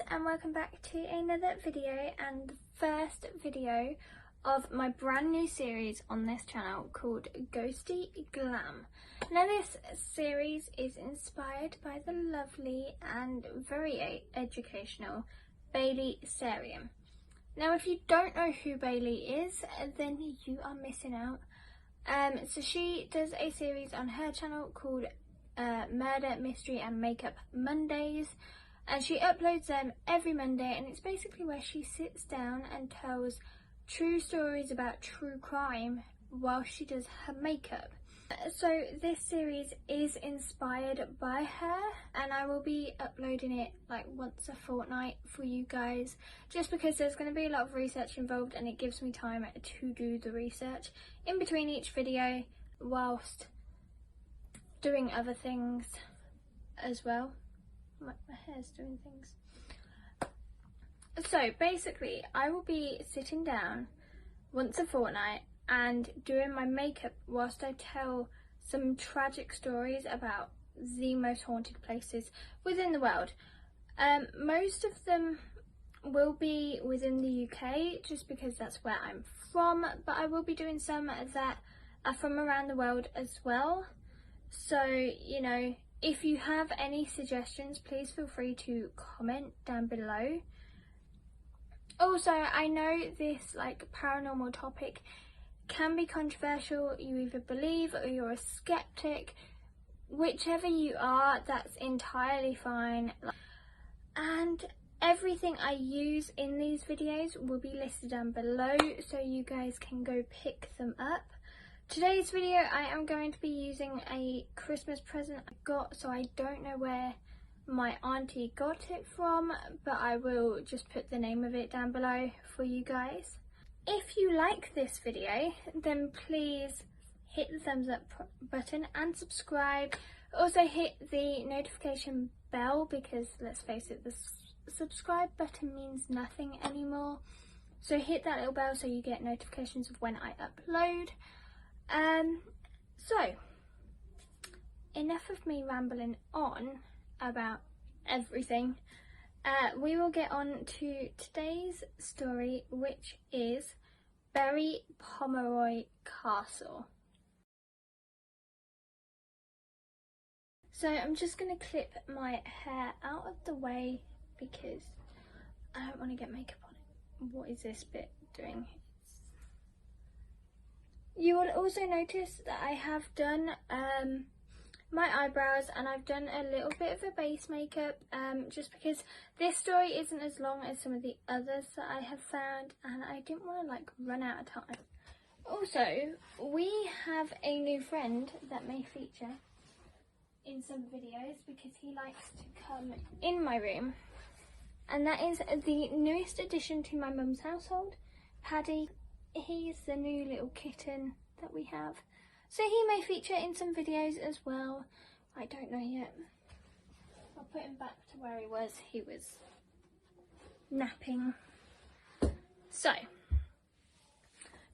and welcome back to another video, and the first video of my brand new series on this channel called Ghosty Glam. Now this series is inspired by the lovely and very educational Bailey Sarium. Now if you don't know who Bailey is, then you are missing out. So she does a series on her channel called Murder, Mystery and Makeup Mondays, and she uploads them every Monday, and it's basically where she sits down and tells true stories about true crime while she does her makeup. So this series is inspired by her, and I will be uploading it like once a fortnight for you guys, just because there's going to be a lot of research involved and it gives me time to do the research in between each video whilst doing other things as well. My hair's doing things. So basically I will be sitting down once a fortnight and doing my makeup whilst I tell some tragic stories about the most haunted places within the world. Most of them will be within the UK just because that's where I'm from, but I will be doing some that are from around the world as well. So, you know, if you have any suggestions, please feel free to comment down below. Also, I know this like paranormal topic can be controversial. You either believe or you're a skeptic. Whichever you are, that's entirely fine. And everything I use in these videos will be listed down below, so you guys can go pick them up. Today's video I am going to be using a Christmas present I got, so I don't know where my auntie got it from, but I will just put the name of it down below for you guys. If you like this video, then please hit the thumbs up button and subscribe. Also hit the notification bell, because let's face it, the subscribe button means nothing anymore. So hit that little bell so you get notifications of when I upload. So enough of me rambling on about everything. We will get on to today's story, which is Bury Pomeroy Castle. So I'm just going to clip my hair out of the way because I don't want to get makeup on it. What is this bit doing? You will also notice that I have done my eyebrows, and I've done a little bit of a base makeup just because this story isn't as long as some of the others that I have found, and I didn't want to like run out of time. Also, we have a new friend that may feature in some videos because he likes to come in my room, and that is the newest addition to my mum's household, Paddy. He's the new little kitten that we have, so he may feature in some videos as well. I don't know yet. I'll put him back to where he was. He was napping. So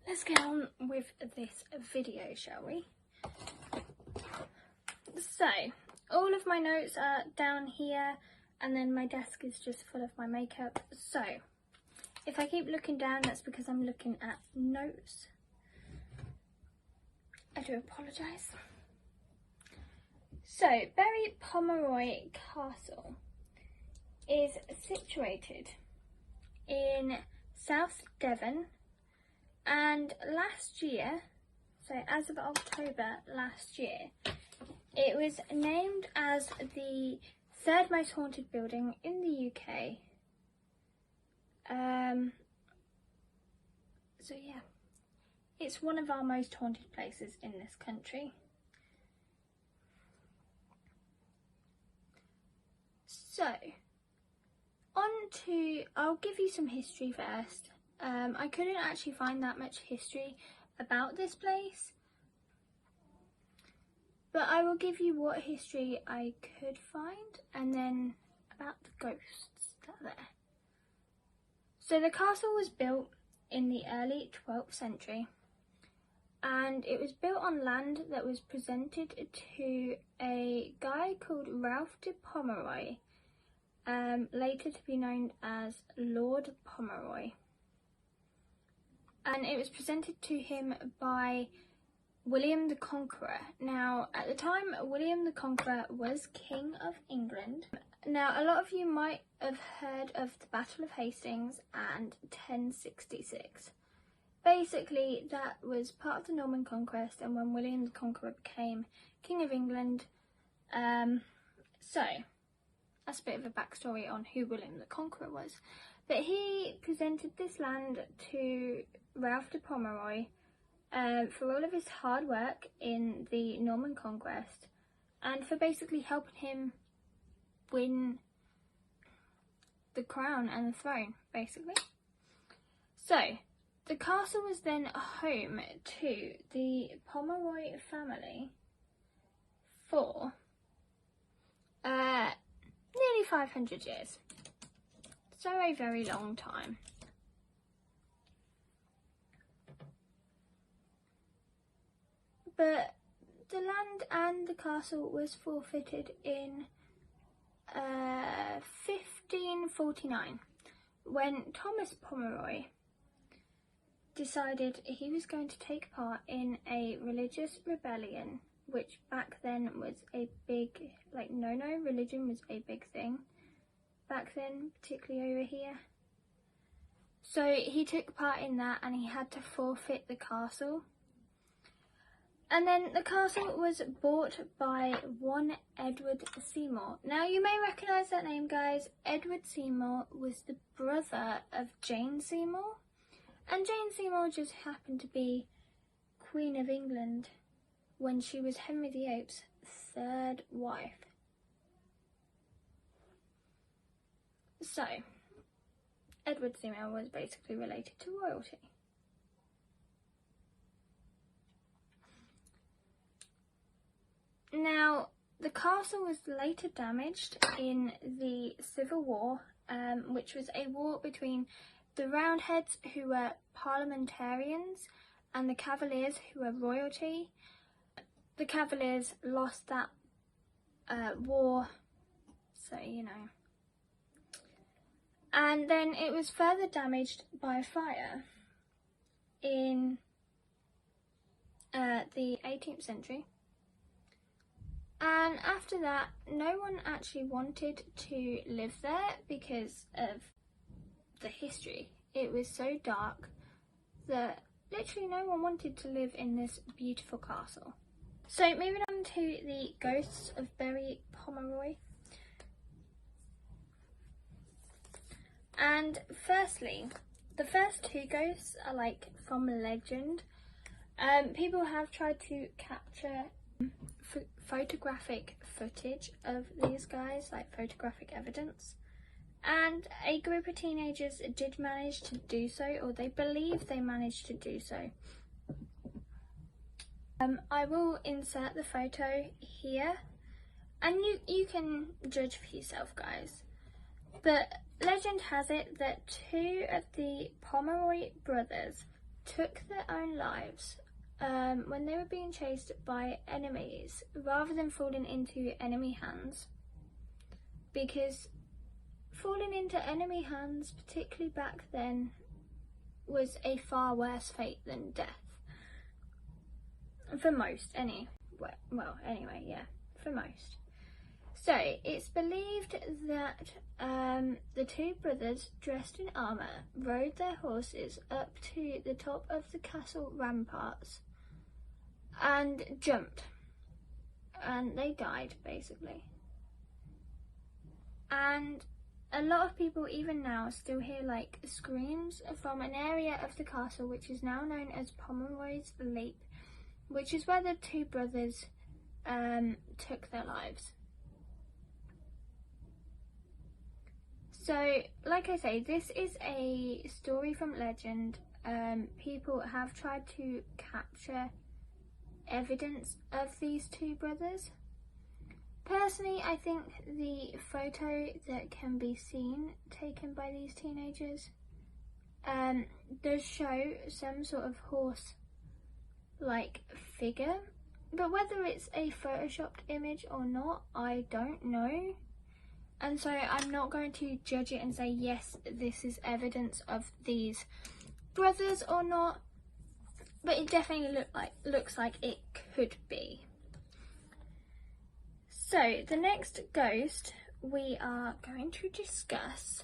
let's get on with this video, shall we? So all of my notes are down here, and then my desk is just full of my makeup. So if I keep looking down, that's because I'm looking at notes. I do apologise. So, Bury Pomeroy Castle is situated in South Devon, and last year, so as of October last year, it was named as the third most haunted building in the UK. So yeah, it's one of our most haunted places in this country. So, I'll give you some history first. I couldn't actually find that much history about this place, but I will give you what history I could find, and then about the ghosts that are there. So the castle was built in the early 12th century, and it was built on land that was presented to a guy called Ralph de Pomeroy later to be known as Lord Pomeroy. And it was presented to him by William the Conqueror. Now, at the time, William the Conqueror was King of England. Now, a lot of you might have heard of the Battle of Hastings and 1066. Basically, that was part of the Norman Conquest, and when William the Conqueror became King of England. So, that's a bit of a backstory on who William the Conqueror was. But he presented this land to Ralph de Pomeroy for all of his hard work in the Norman Conquest and for basically helping him win the crown and the throne, basically. So, the castle was then home to the Pomeroy family for nearly 500 years. So a very long time. But the land and the castle was forfeited in 1549 when Thomas Pomeroy decided he was going to take part in a religious rebellion, which back then was a big, no religion was a big thing back then, particularly over here. So he took part in that and he had to forfeit the castle. And then the castle was bought by one Edward Seymour. Now you may recognise that name, guys. Edward Seymour was the brother of Jane Seymour. And Jane Seymour just happened to be Queen of England when she was Henry VIII's third wife. So, Edward Seymour was basically related to royalty. Now, the castle was later damaged in the Civil War, which was a war between the Roundheads, who were parliamentarians, and the Cavaliers, who were royalty. The Cavaliers lost that war, so you know. And then it was further damaged by fire in the 18th century. And after that, no one actually wanted to live there because of the history. It was so dark that literally no one wanted to live in this beautiful castle. So moving on to the ghosts of Berry Pomeroy. And firstly, the first two ghosts are from legend. People have tried to capture photographic footage of these guys, photographic evidence. And a group of teenagers did manage to do so, or they believe they managed to do so. I will insert the photo here, and you can judge for yourself, guys. But legend has it that two of the Pomeroy brothers took their own lives when they were being chased by enemies, rather than falling into enemy hands, because falling into enemy hands, particularly back then, was a far worse fate than death. For most, for most. So, it's believed that the two brothers, dressed in armour, rode their horses up to the top of the castle ramparts and jumped. And they died, basically. And a lot of people, even now, still hear screams from an area of the castle which is now known as Pomeroy's Leap, which is where the two brothers took their lives. So, like I say, this is a story from legend. People have tried to capture evidence of these two brothers. Personally, I think the photo that can be seen taken by these teenagers does show some sort of horse-like figure, but whether it's a photoshopped image or not, I don't know. and so I'm not going to judge it and say yes, this is evidence of these brothers or not, but it definitely looks like it could be. So the next ghost we are going to discuss.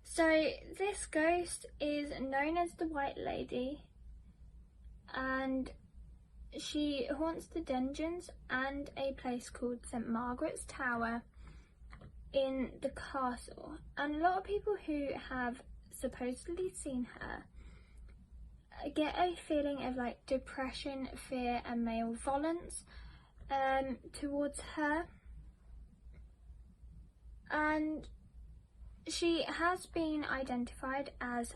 So this ghost is known as the White Lady, and she haunts the dungeons and a place called St Margaret's Tower in the castle. And a lot of people who have supposedly seen her get a feeling of like depression, fear and malevolence towards her. And she has been identified as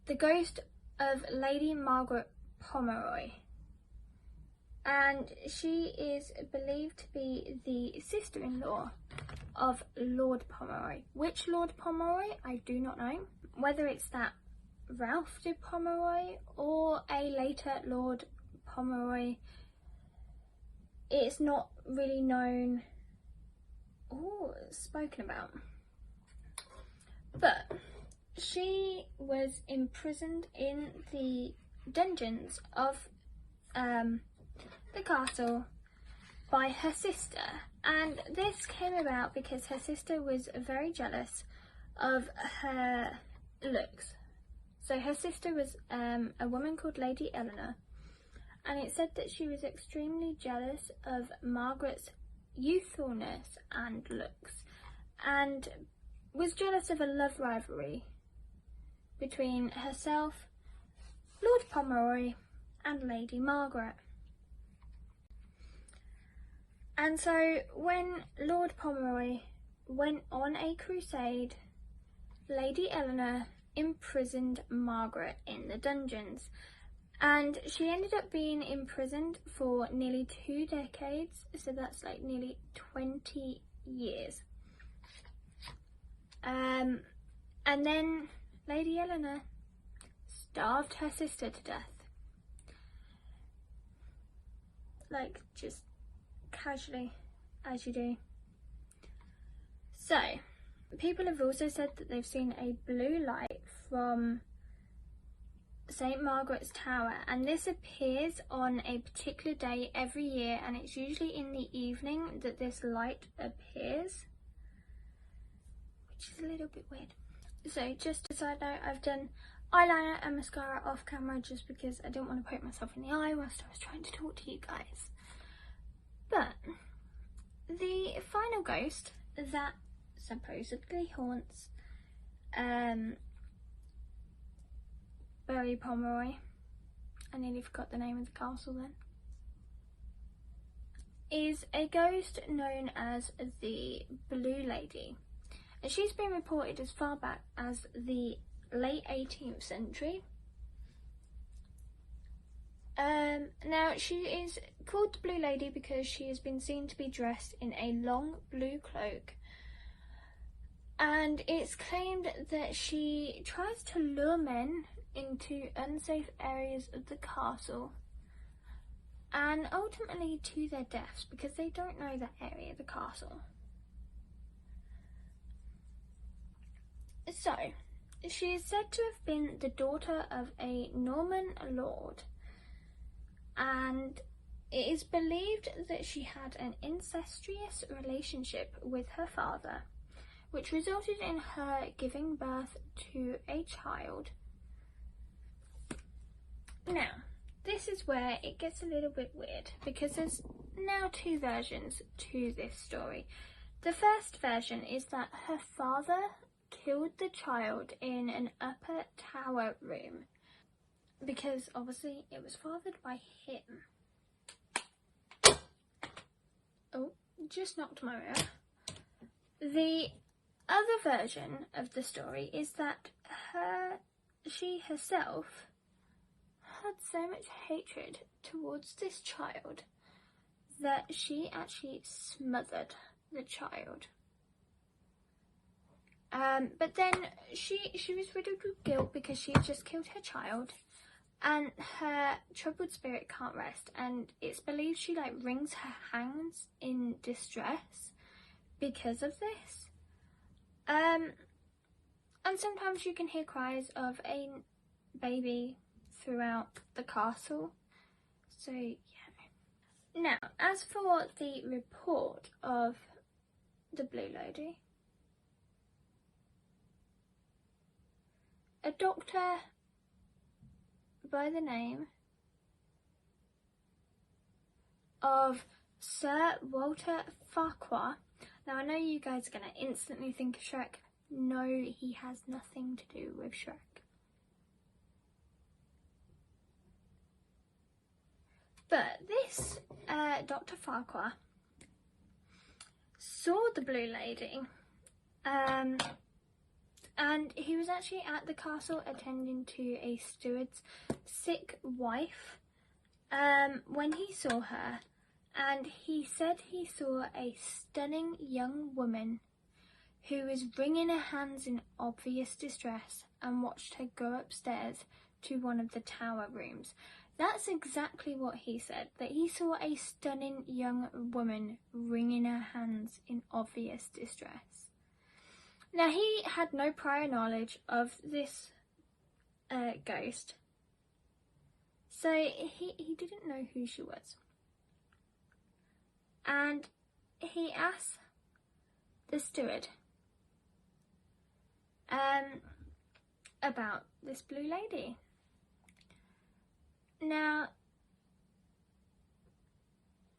the ghost of Lady Margaret Pomeroy, and she is believed to be the sister-in-law of Lord Pomeroy. Which Lord Pomeroy, I do not know. Whether it's that Ralph de Pomeroy or a later Lord Pomeroy, it's not really known or spoken about. But she was imprisoned in the dungeons of the castle by her sister, and this came about because her sister was very jealous of her looks. So her sister was a woman called Lady Eleanor, and it said that she was extremely jealous of Margaret's youthfulness and looks, and was jealous of a love rivalry between herself, Lord Pomeroy and Lady Margaret. And so when Lord Pomeroy went on a crusade, Lady Eleanor imprisoned Margaret in the dungeons, and she ended up being imprisoned for nearly 2 decades, so that's like nearly 20 years. And then Lady Eleanor starved her sister to death. Like, just casually, as you do. So, people have also said that they've seen a blue light from St Margaret's Tower, and this appears on a particular day every year, and it's usually in the evening that this light appears, which is a little bit weird. So just a side note, I've done eyeliner and mascara off camera just because I didn't want to poke myself in the eye whilst I was trying to talk to you guys. But the final ghost that supposedly haunts Berry Pomeroy, I nearly forgot the name of the castle then, is a ghost known as the Blue Lady. And she's been reported as far back as the late 18th century. Now, she is called the Blue Lady because she has been seen to be dressed in a long blue cloak, and it's claimed that she tries to lure men into unsafe areas of the castle, and ultimately to their deaths, because they don't know that area of the castle. So, she is said to have been the daughter of a Norman lord, and it is believed that she had an incestuous relationship with her father, which resulted in her giving birth to a child. Now, this is where it gets a little bit weird, because there's now 2 versions to this story. The first version is that her father killed the child in an upper tower room, because obviously it was fathered by him. Oh, just knocked my mirror. The other version of the story is that she herself had so much hatred towards this child that she actually smothered the child. But then she was riddled with guilt because she had just killed her child, and her troubled spirit can't rest, and it's believed she like wrings her hands in distress because of this. And sometimes you can hear cries of a baby throughout the castle. So yeah. Now, as for the report of the Blue Lady, a doctor by the name of Sir Walter Farquhar. Now I know you guys are going to instantly think of Shrek. No, he has nothing to do with Shrek. But this Dr. Farquhar saw the Blue Lady, and he was actually at the castle attending to a steward's sick wife when he saw her, and he said he saw a stunning young woman who was wringing her hands in obvious distress and watched her go upstairs to one of the tower rooms. That's exactly what he said, that he saw a stunning young woman wringing her hands in obvious distress. Now, he had no prior knowledge of this ghost, so he didn't know who she was. And he asked the steward about this Blue Lady. Now,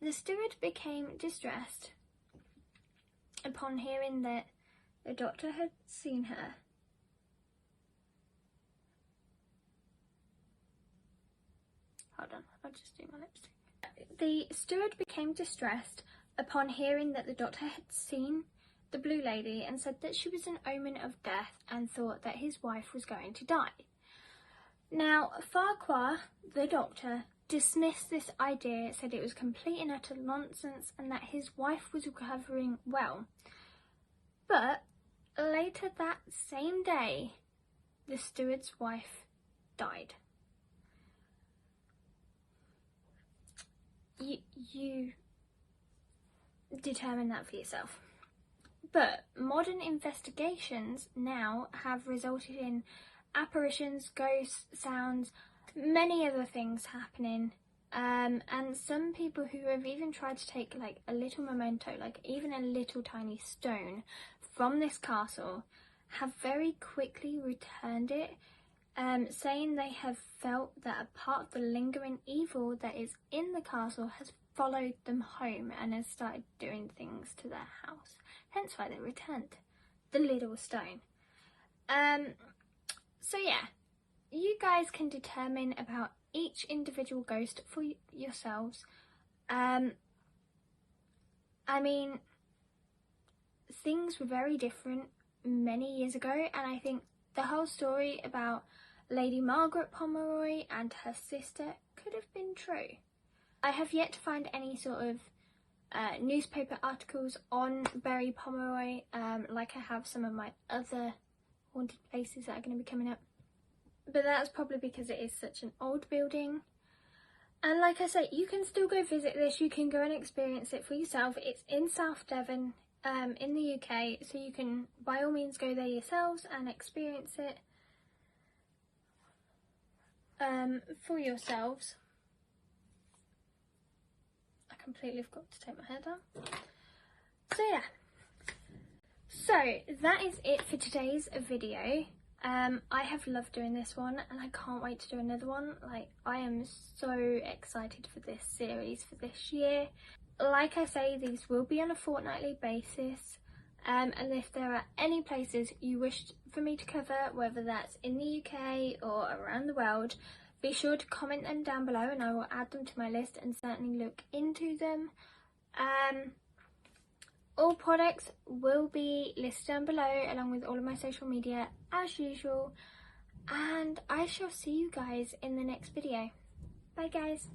the steward became distressed upon hearing that the doctor had seen her. Hold on, I'll just do my lipstick. The steward became distressed upon hearing that the doctor had seen the Blue Lady and said that she was an omen of death and thought that his wife was going to die. Now, Farquhar, the doctor, dismissed this idea, said it was complete and utter nonsense and that his wife was recovering well. But later that same day, the steward's wife died. You determine that for yourself. But modern investigations now have resulted in apparitions, ghosts, sounds, many other things happening, and some people who have even tried to take like a little memento, like even a little tiny stone from this castle, have very quickly returned it, saying they have felt that a part of the lingering evil that is in the castle has followed them home and has started doing things to their house, hence why they returned the little stone. So yeah, you guys can determine about each individual ghost for yourselves. I mean, things were very different many years ago, and I think the whole story about Lady Margaret Pomeroy and her sister could have been true. I have yet to find any sort of newspaper articles on Berry Pomeroy, like I have some of my other haunted places that are going to be coming up. But that's probably because it is such an old building. And like I say, you can still go visit this, you can go and experience it for yourself. It's in South Devon, in the UK, so you can by all means go there yourselves and experience it for yourselves. I completely forgot to take my hair down. So yeah, so that is it for today's video. I have loved doing this one and I can't wait to do another one. Like, I am so excited for this series for this year. Like I say, these will be on a fortnightly basis, and if there are any places you wish for me to cover, whether that's in the UK or around the world, be sure to comment them down below and I will add them to my list and certainly look into them. All products will be listed down below along with all of my social media as usual, and I shall see you guys in the next video. Bye guys.